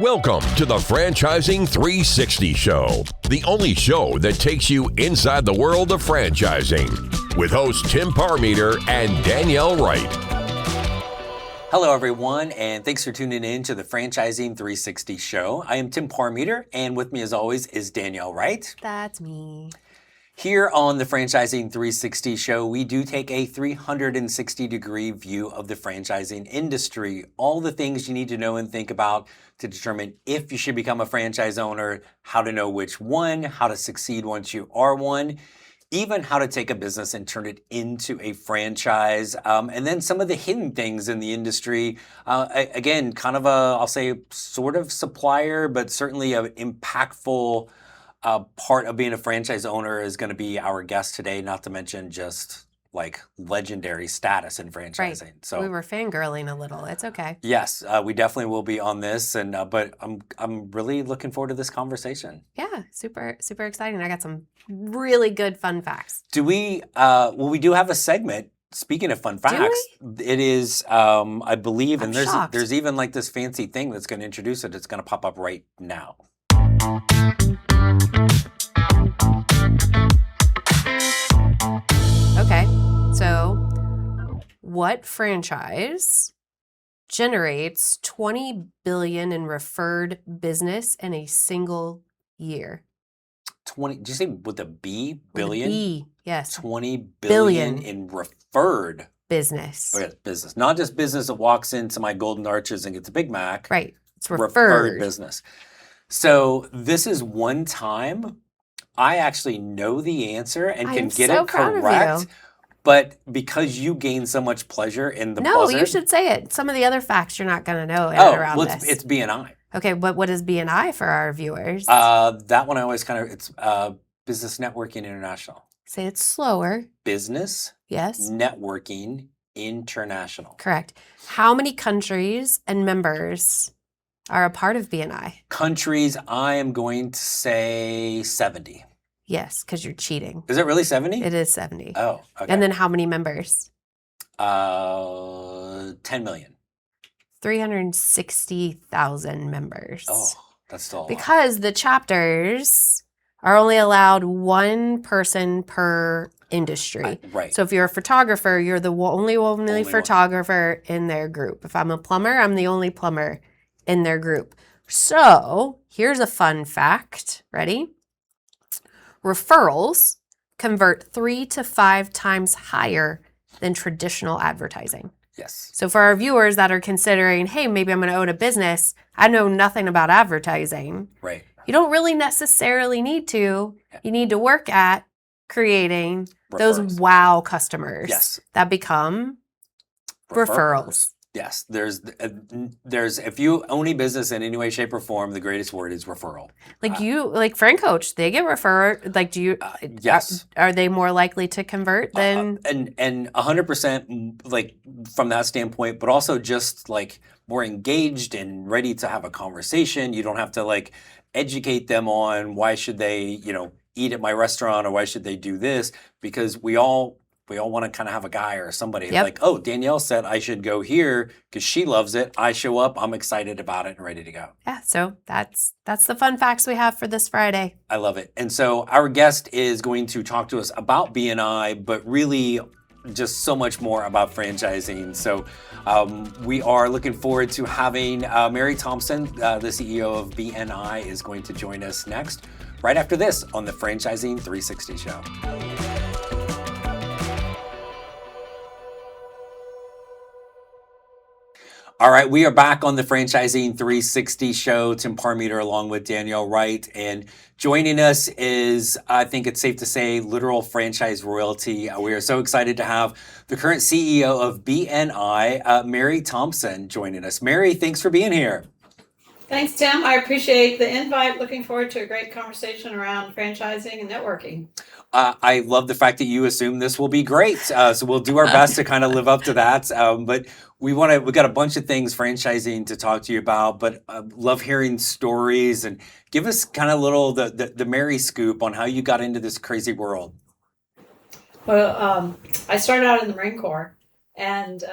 Welcome to the Franchising360 Show, the only show that takes you inside the world of franchising, with hosts Tim Parmeter and Danielle Wright. Hello, everyone, and thanks for tuning in to the Franchising360 Show. I am Tim Parmeter, and with me, as always, is Danielle Wright. That's me. Here on the Franchising360 Show, we do take a 360-degree view of the franchising industry, all the things you need to know and think about to determine if you should become a franchise owner, how to know which one, how to succeed once you are one, even how to take a business and turn it into a franchise, and then some of the hidden things in the industry. Again, kind of a, I'll say, sort of supplier, but certainly an impactful part of being a franchise owner is going to be our guest today, not to mention just like legendary status in franchising. Right. So we were fangirling a little. It's okay. Yes, we definitely will be on this, and but I'm really looking forward to this conversation. Yeah, super exciting. I got some really good fun facts. Do we? Well, we do have a segment. Speaking of fun facts, it is, I believe, and there's even like this fancy thing that's going to introduce it. It's going to pop up right now. Okay, so what franchise generates $20 billion in referred business in a single year? 20? Did you say with a B? Billion? With a B, yes. 20 billion in referred business. Business, not just business that walks into my Golden Arches and gets a Big Mac. Right, it's referred business. So this is one time I actually know the answer and can get it correct. But because you gain so much pleasure in the buzzer. No, you should say it. Some of the other facts you're not going to know around this. It's BNI. Okay, but what is BNI for our viewers? That one I always it's Business Networking International. Say it slower. Business Yes. Networking International. Correct. How many countries and members are a part of BNI? Countries, I am going to say 70. Yes, because you're cheating. Is it really 70? It is 70. Oh, okay. And then how many members? 10 million. 360,000 members. Oh, that's still a lot. Because the chapters are only allowed one person per industry. Right. So if you're a photographer, you're the only photographer in their group. If I'm a plumber, I'm the only plumber in their group. So here's a fun fact. Ready? Referrals convert 3 to 5 times higher than traditional advertising. Yes. So for our viewers that are considering, hey, maybe I'm going to own a business, I know nothing about advertising. Right. You don't really necessarily need to. You need to work at creating those wow customers that become referrals. Yes, there's if you own a business in any way, shape, or form, the greatest word is referral. Like Frank Coach, they get referred. Like, do you? Yes. Are they more likely to convert than? And 100% like from that standpoint, but also just like more engaged and ready to have a conversation. You don't have to like educate them on why should they eat at my restaurant or why should they do this, because we all want to kind of have a guy or somebody like, oh, Danielle said I should go here because she loves it. I show up, I'm excited about it and ready to go. Yeah, so that's the fun facts we have for this Friday. I love it. And so our guest is going to talk to us about BNI, but really just so much more about franchising. So we are looking forward to having Mary Thompson, the CEO of BNI, is going to join us next, right after this on the Franchising360 Show. All right, we are back on the Franchising360 Show. Tim Parmeter along with Danielle Wright. And joining us is, I think it's safe to say, literal franchise royalty. We are so excited to have the current CEO of BNI, Mary Thompson, joining us. Mary, thanks for being here. Thanks, Tim. I appreciate the invite. Looking forward to a great conversation around franchising and networking. I love the fact that you assume this will be great. So we'll do our best to kind of live up to that. But we've got a bunch of things franchising to talk to you about, but love hearing stories, and give us kind of the Mary scoop on how you got into this crazy world. Well, I started out in the Marine Corps And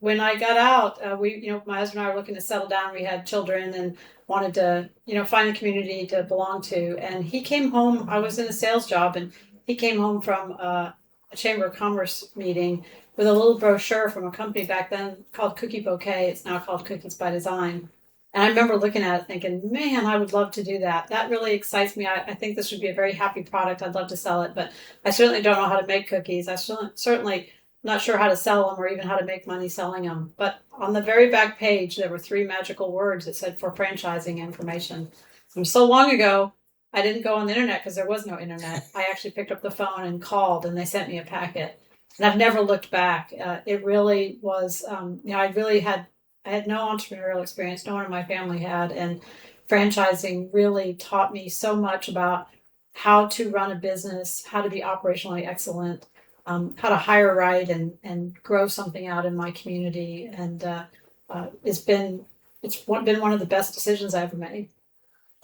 when I got out, my husband and I were looking to settle down. We had children and wanted to, find a community to belong to. And he came home. I was in a sales job, and he came home from a Chamber of Commerce meeting with a little brochure from a company back then called Cookie Bouquet. It's now called Cookies by Design. And I remember looking at it thinking, man, I would love to do that. That really excites me. I think this would be a very happy product. I'd love to sell it, but I certainly don't know how to make cookies. I certainly not sure how to sell them or even how to make money selling them. But on the very back page, there were 3 magical words that said for franchising information. And so long ago, I didn't go on the internet because there was no internet. I actually picked up the phone and called, and they sent me a packet. And I've never looked back. It really was, I had no entrepreneurial experience. No one in my family had. And franchising really taught me so much about how to run a business, how to be operationally excellent, how to hire right and grow something out in my community. And it's been one of the best decisions I ever made.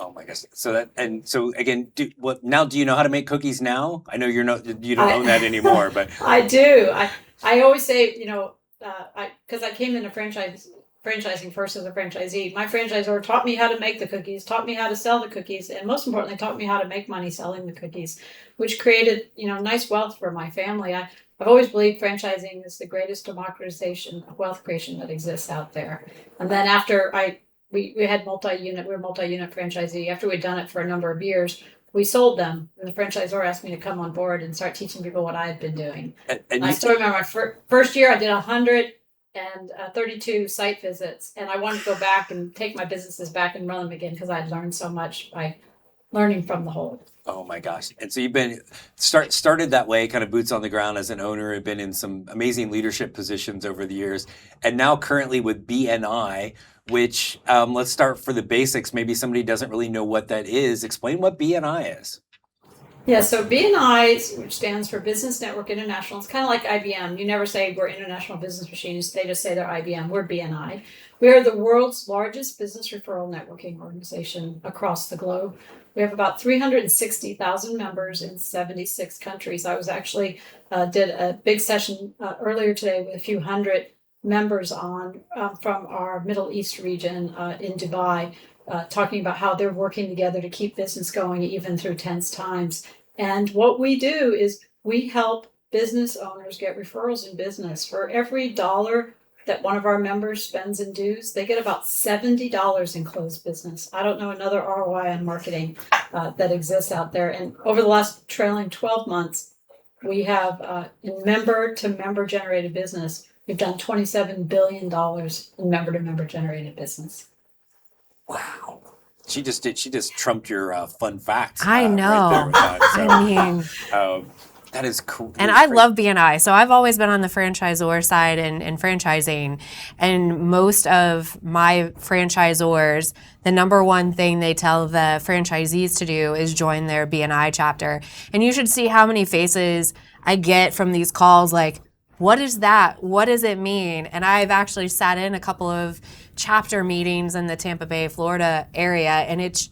Oh my gosh! So again, do you know how to make cookies now? I know you don't own that anymore, but I do. I always say, because I came into franchising first as a franchisee. My franchisor taught me how to make the cookies, taught me how to sell the cookies, and most importantly, taught me how to make money selling the cookies, which created, nice wealth for my family. I've always believed franchising is the greatest democratization of wealth creation that exists out there. And then after we were multi-unit franchisee. After we'd done it for a number of years, we sold them, and the franchisor asked me to come on board and start teaching people what I had been doing. And I still remember my first year, I did 132 site visits, and I wanted to go back and take my businesses back and run them again because I'd learned so much by learning from the whole. Oh my gosh. And so you've been started that way, kind of boots on the ground as an owner, have been in some amazing leadership positions over the years, and now currently with BNI, which let's start for the basics. Maybe somebody doesn't really know what that is. Explain what BNI is. Yeah, so BNI, which stands for Business Network International, it's kind of like IBM. You never say we're International Business Machines. They just say they're IBM. We're BNI. We are the world's largest business referral networking organization across the globe. We have about 360,000 members in 76 countries. I was actually did a big session earlier today with a few hundred members on from our Middle East region in Dubai, talking about how they're working together to keep business going even through tense times. And what we do is we help business owners get referrals in business. For every $1 that one of our members spends in dues, they get about $70 in closed business. I don't know another ROI on marketing that exists out there. And over the last trailing 12 months, we have in member-to-member generated business, we've done $27 billion in member-to-member generated business. Wow. She just trumped your fun facts. I know. Right so, that is cool. And I love BNI. So I've always been on the franchisor side and franchising. And most of my franchisors, the number one thing they tell the franchisees to do is join their BNI chapter. And you should see how many faces I get from these calls like, what is that? What does it mean? And I've actually sat in a couple of chapter meetings in the Tampa Bay, Florida area, and it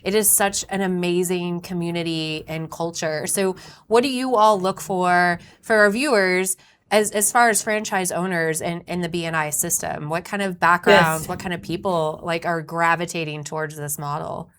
is such an amazing community and culture. So what do you all look for our viewers as far as franchise owners in the BNI system? What kind of backgrounds, what kind of people are gravitating towards this model?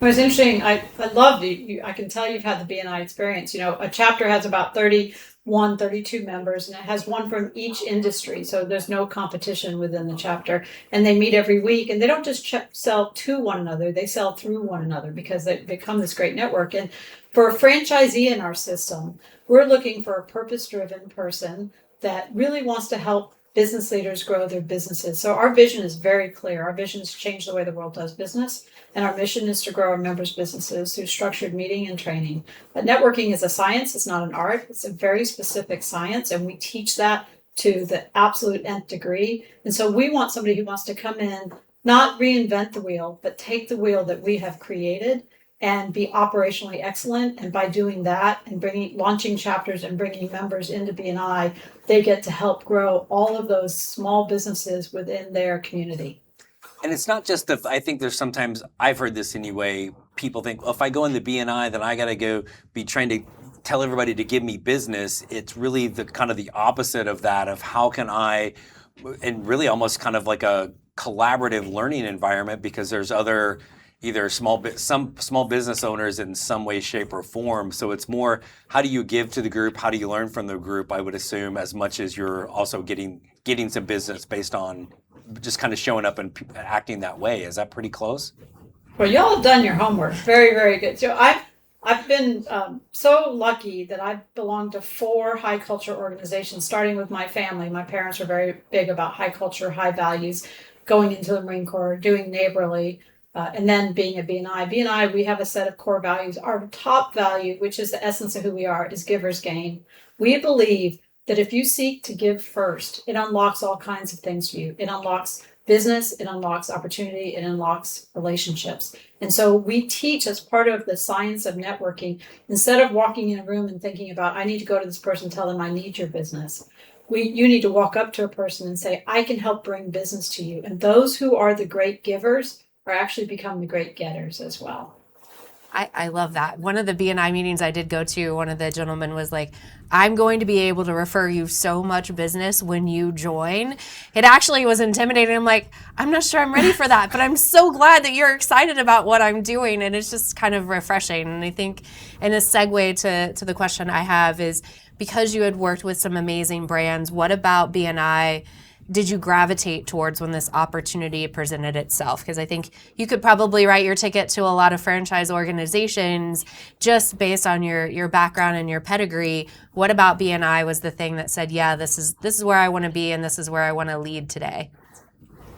Well, it's interesting. I love you. I can tell you've had the BNI experience. A chapter has about 32 members, and it has one from each industry. So there's no competition within the chapter. And they meet every week, and they don't just sell to one another. They sell through one another because they become this great network. And for a franchisee in our system, we're looking for a purpose-driven person that really wants to help business leaders grow their businesses. So our vision is very clear. Our vision is to change the way the world does business. And our mission is to grow our members' businesses through structured meeting and training. But networking is a science. It's not an art. It's a very specific science. And we teach that to the absolute nth degree. And so we want somebody who wants to come in, not reinvent the wheel, but take the wheel that we have created and be operationally excellent. And by doing that and launching chapters and bringing members into BNI, they get to help grow all of those small businesses within their community. And it's not just I think there's sometimes, I've heard this anyway, people think, well, if I go in the BNI, then I got to go be trying to tell everybody to give me business. It's really the kind of the opposite of that, of how can I, and really almost kind of like a collaborative learning environment, because there's other either some small business owners in some way, shape, or form. So it's more, how do you give to the group? How do you learn from the group? I would assume, as much as you're also getting some business based on just kind of showing up and acting that way. Is that pretty close? Well, y'all have done your homework. Very, very good. So I've been so lucky that I've belonged to 4 high culture organizations, starting with my family. My parents were very big about high culture, high values, going into the Marine Corps, doing neighborly, and then being at BNI. BNI, we have a set of core values. Our top value, which is the essence of who we are, is givers gain. We believe that if you seek to give first, it unlocks all kinds of things for you. It unlocks business, it unlocks opportunity, it unlocks relationships. And so we teach, as part of the science of networking, instead of walking in a room and thinking about, I need to go to this person and tell them I need your business. You need to walk up to a person and say, I can help bring business to you. And those who are the great givers are actually become the great getters as well. I love that. One of the BNI meetings I did go to, one of the gentlemen was like, I'm going to be able to refer you so much business when you join. It actually was intimidating. I'm like, I'm not sure I'm ready for that, but I'm so glad that you're excited about what I'm doing. And it's just kind of refreshing. And I think in a segue to the question I have is, because you had worked with some amazing brands, what about BNI did you gravitate towards when this opportunity presented itself? Because I think you could probably write your ticket to a lot of franchise organizations just based on your background and your pedigree. What about BNI was the thing that said, yeah, this is where I want to be and this is where I want to lead today?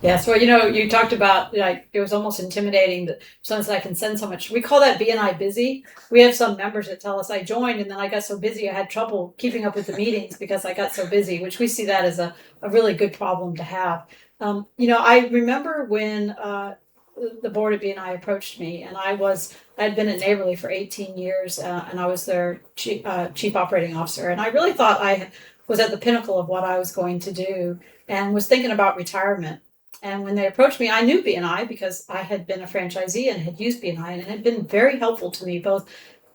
Yes, well, you talked about, like, it was almost intimidating that since I can send so much. We call that BNI busy. We have some members that tell us, I joined and then I got so busy I had trouble keeping up with the meetings because I got so busy, which we see that as a really good problem to have. I remember when the board at BNI approached me, and I had been at Neighborly for 18 years, and I was their chief operating officer. And I really thought I was at the pinnacle of what I was going to do and was thinking about retirement. And when they approached me, I knew BNI because I had been a franchisee and had used BNI, and it had been very helpful to me, both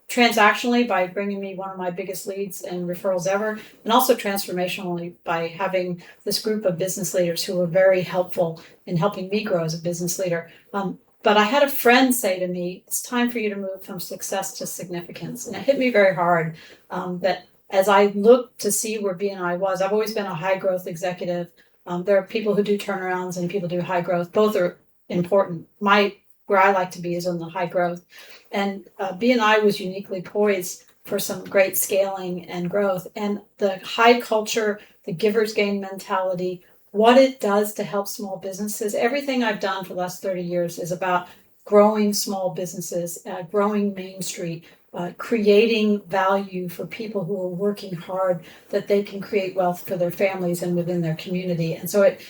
transactionally by bringing me one of my biggest leads and referrals ever, and also transformationally by having this group of business leaders who were very helpful in helping me grow as a business leader. But I had a friend say to me, it's time for you to move from success to significance. And it hit me very hard that as I looked to see where BNI was, I've always been a high growth executive. There are people who do turnarounds and people do high growth. Both are important. Where I like to be is on the high growth. And BNI was uniquely poised for some great scaling and growth. And the high culture, the giver's gain mentality, what it does to help small businesses, everything I've done for the last 30 years is about growing small businesses, growing Main Street, creating value for people who are working hard, that they can create wealth for their families and within their community. And so it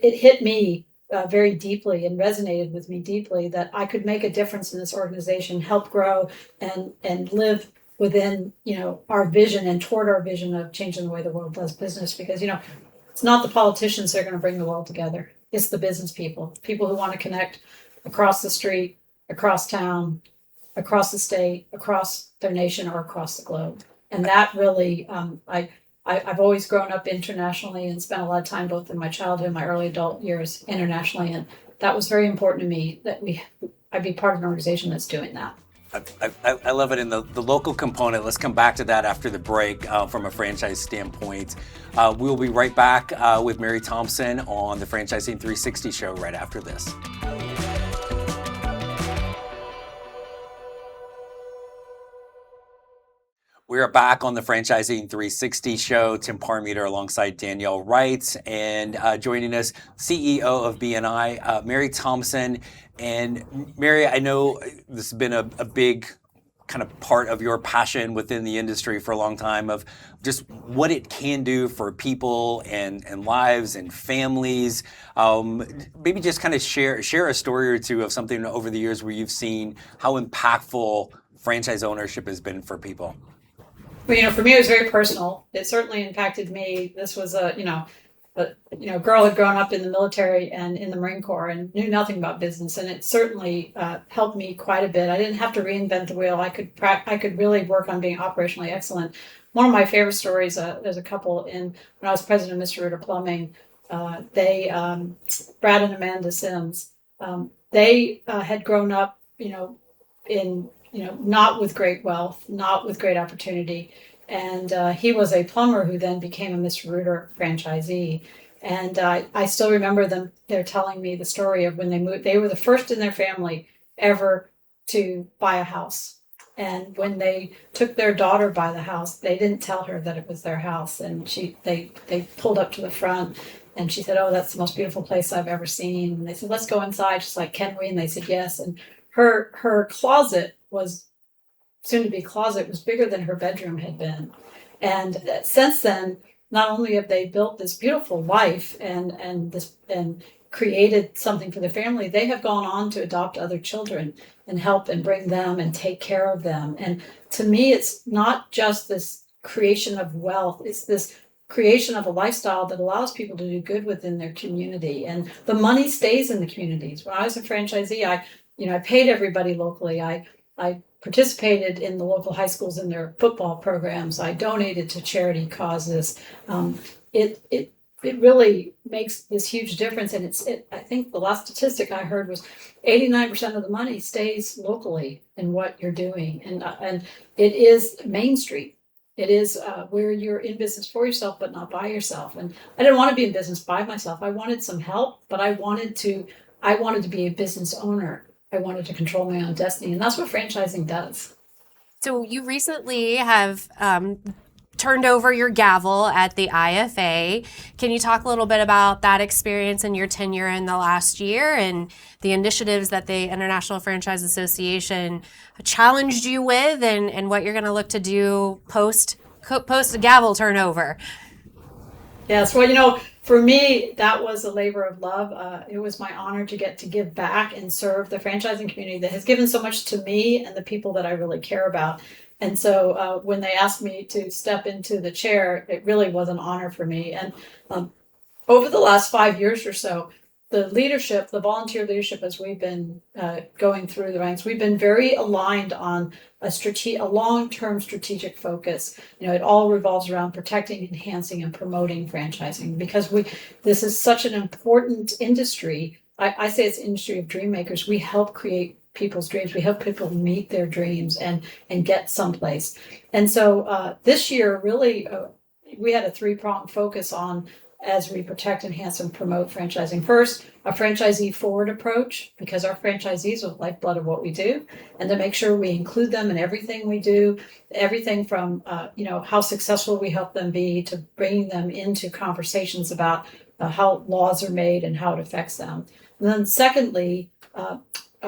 hit me very deeply and resonated with me deeply that I could make a difference in this organization, help grow and live within, our vision and toward our vision of changing the way the world does business. Because, it's not the politicians that are going to bring the world together. It's the business people who want to connect across the street, across town, across the state, across their nation, or across the globe. And that really, I've always grown up internationally and spent a lot of time both in my childhood and my early adult years internationally. And that was very important to me that I'd be part of an organization that's doing that. I love it in the local component. Let's come back to that after the break from a franchise standpoint. We'll be right back with Mary Thompson on the Franchising360 Show right after this. We are back on the Franchising360 Show. Tim Parmeter alongside Danielle Wright, and joining us, CEO of BNI, Mary Thompson. And Mary, I know this has been a big kind of part of your passion within the industry for a long time, of just what it can do for people and lives and families. Maybe just kind of share a story or two of something over the years where you've seen how impactful franchise ownership has been for people. Well, for me, it was very personal. It certainly impacted me. This was a girl had grown up in the military and in the Marine Corps and knew nothing about business, and it certainly helped me quite a bit. I didn't have to reinvent the wheel. I could really work on being operationally excellent. One of my favorite stories, there's a couple when I was president of Mr. Rooter Plumbing. They Brad and Amanda Sims. They had grown up, in not with great wealth, not with great opportunity. And he was a plumber who then became a Mr. Rooter franchisee. And I still remember they're telling me the story of when they moved. They were the first in their family ever to buy a house. And when they took their daughter by the house, they didn't tell her that it was their house. And they pulled up to the front, and she said, "Oh, that's the most beautiful place I've ever seen." And they said, "Let's go inside." She's like, "Can we?" And they said, "Yes." And her closet was bigger than her bedroom had been. And since then, not only have they built this beautiful life and created something for their family, they have gone on to adopt other children and help and bring them and take care of them. And to me, it's not just this creation of wealth, it's this creation of a lifestyle that allows people to do good within their community. And the money stays in the communities. When I was a franchisee, I paid everybody locally. I participated in the local high schools in their football programs. I donated to charity causes. It really makes this huge difference. And I think the last statistic I heard was 89% of the money stays locally in what you're doing. And it is Main Street. It is where you're in business for yourself, but not by yourself. And I didn't want to be in business by myself. I wanted some help, but I wanted to be a business owner. I wanted to control my own destiny. And that's what franchising does. So you recently have turned over your gavel at the IFA. Can you talk a little bit about that experience and your tenure in the last year and the initiatives that the International Franchise Association challenged you with and what you're going to look to do post gavel turnover? Yes, well, for me, that was a labor of love. It was my honor to get to give back and serve the franchising community that has given so much to me and the people that I really care about. And so when they asked me to step into the chair, it really was an honor for me. And over the last 5 years or so, the volunteer leadership, as we've been going through the ranks, we've been very aligned on a long-term strategic focus. It all revolves around protecting, enhancing, and promoting franchising because this is such an important industry. I say it's an industry of dream makers. We help create people's dreams. We help people meet their dreams and get someplace. And so this year, really, we had a 3-pronged focus on as we protect, enhance, and promote franchising. First, a franchisee forward approach, because our franchisees are the lifeblood of what we do, and to make sure we include them in everything we do, everything from how successful we help them be to bringing them into conversations about how laws are made and how it affects them. And then secondly,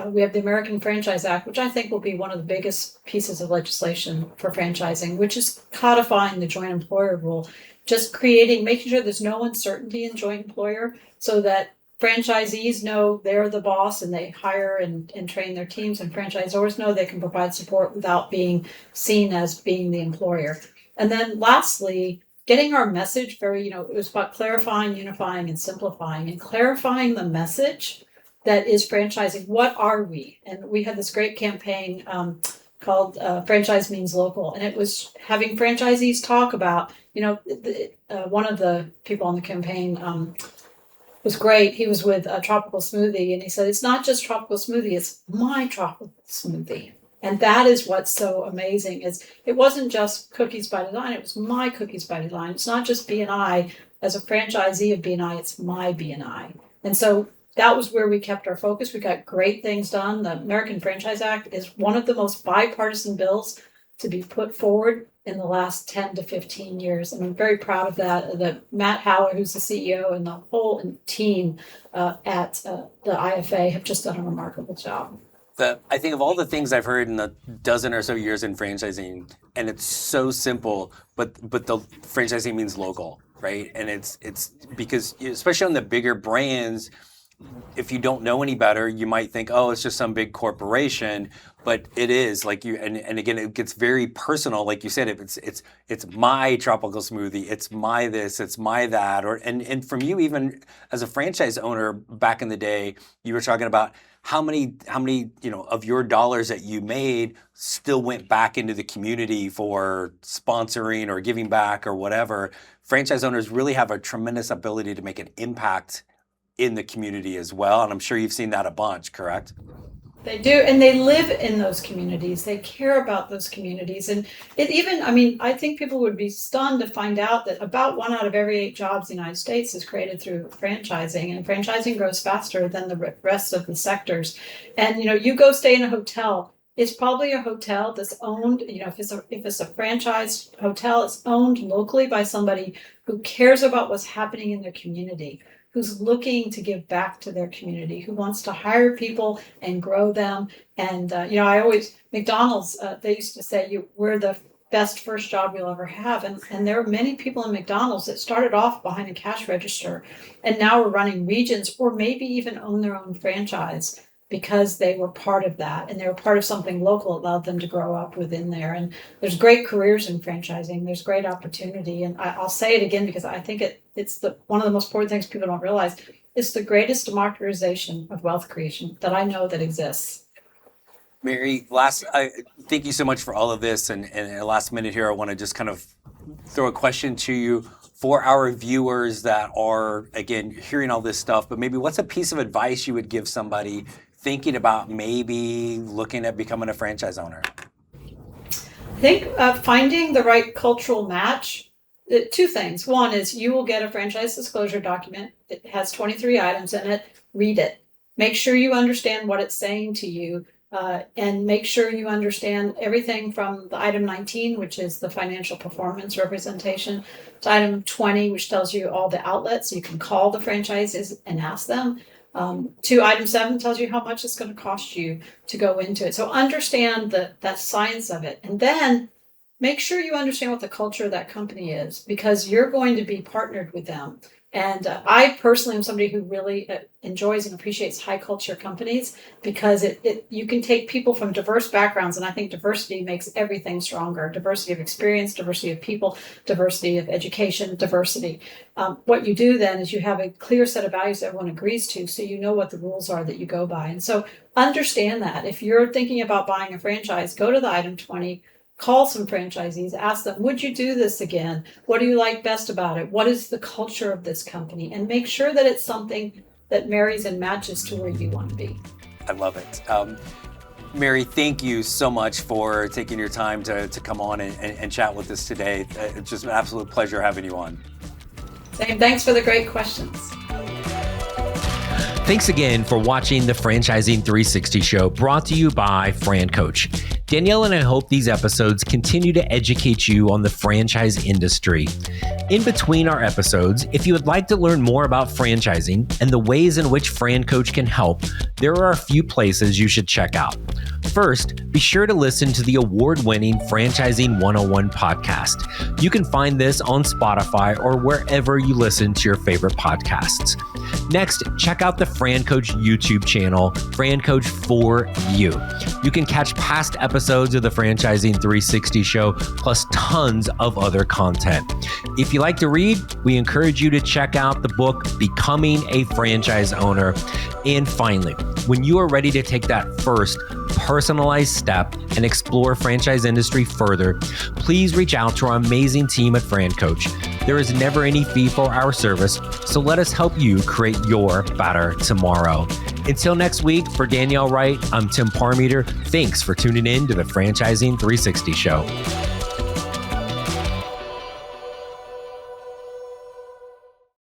we have the American Franchise Act, which I think will be one of the biggest pieces of legislation for franchising, which is codifying the joint employer rule, just making sure there's no uncertainty in joint employer so that franchisees know they're the boss and they hire and train their teams, and franchisors know they can provide support without being seen as being the employer. And then lastly, getting our message it was about clarifying, unifying, and simplifying, and clarifying the message that is franchising. What are we? And we had this great campaign called Franchise Means Local. And it was having franchisees talk about, one of the people on the campaign was great. He was with Tropical Smoothie, and he said, it's not just Tropical Smoothie, it's my Tropical Smoothie. And that is what's so amazing is it wasn't just Cookies by Design, it was my Cookies by Design. It's not just BNI. As a franchisee of BNI, it's my BNI. And so that was where we kept our focus. We got great things done. The American Franchise Act is one of the most bipartisan bills to be put forward in the last 10 to 15 years. And I'm very proud of that. Matt Howard, who's the CEO, and the whole team at the IFA have just done a remarkable job. I think of all the things I've heard in the dozen or so years in franchising, and it's so simple, but the franchising means local, right? And it's because, especially on the bigger brands, if you don't know any better, you might think, oh, it's just some big corporation, but it is like you. And again, it gets very personal, like you said. It's my tropical smoothie, it's my this, it's my that, and from you, even as a franchise owner back in the day, you were talking about how many of your dollars that you made still went back into the community for sponsoring or giving back or whatever. Franchise owners really have a tremendous ability to make an impact in the community as well. And I'm sure you've seen that a bunch, correct? They do, and they live in those communities. They care about those communities. And I think people would be stunned to find out that about 1 out of every 8 jobs in the United States is created through franchising, and franchising grows faster than the rest of the sectors. And, you go stay in a hotel, it's probably a hotel that's owned, if it's a franchise hotel, it's owned locally by somebody who cares about what's happening in their community, who's looking to give back to their community, who wants to hire people and grow them. And, McDonald's, they used to say, we're the best first job you'll ever have. And there are many people in McDonald's that started off behind a cash register and now are running regions or maybe even own their own franchise because they were part of that and they were part of something local that allowed them to grow up within there. And there's great careers in franchising. There's great opportunity. And I'll say it again because I think it's one of the most important things people don't realize. It's the greatest democratization of wealth creation that I know that exists. Mary, thank you so much for all of this. And in the last minute here, I want to just kind of throw a question to you for our viewers that are, again, hearing all this stuff, but maybe what's a piece of advice you would give somebody thinking about maybe looking at becoming a franchise owner? I think finding the right cultural match, 2 things. One is you will get a franchise disclosure document. It has 23 items in it. Read it. Make sure you understand what it's saying to you, and make sure you understand everything from the item 19, which is the financial performance representation, to item 20, which tells you all the outlets. You can call the franchises and ask them. To item 7 tells you how much it's going to cost you to go into it. So understand that science of it. And then make sure you understand what the culture of that company is, because you're going to be partnered with them. And I personally am somebody who really enjoys and appreciates high culture companies because you can take people from diverse backgrounds, and I think diversity makes everything stronger. Diversity of experience, diversity of people, diversity of education, diversity. What you do then is you have a clear set of values that everyone agrees to, so you know what the rules are that you go by. And so understand that. If you're thinking about buying a franchise, go to the item 20, call some franchisees, ask them, would you do this again? What do you like best about it? What is the culture of this company? And make sure that it's something that marries and matches to where you want to be. I love it. Mary, thank you so much for taking your time to come on and chat with us today. It's just an absolute pleasure having you on. Same. Thanks for the great questions. Thanks again for watching the Franchising360 Show, brought to you by Fran Coach. Danielle and I hope these episodes continue to educate you on the franchise industry. In between our episodes, if you would like to learn more about franchising and the ways in which Fran Coach can help, there are a few places you should check out. First, be sure to listen to the award-winning Franchising 101 podcast. You can find this on Spotify or wherever you listen to your favorite podcasts. Next, check out the Fran Coach YouTube channel, Fran Coach for You. You can catch past episodes of the Franchising360 Show, plus tons of other content. If you like to read, we encourage you to check out the book, Becoming a Franchise Owner. And finally, when you are ready to take that first personalized step and explore franchise industry further, please reach out to our amazing team at Fran Coach. There is never any fee for our service, so let us help you create your better tomorrow. Until next week, for Danielle Wright, I'm Tim Parmeter. Thanks for tuning in to the Franchising360 Show.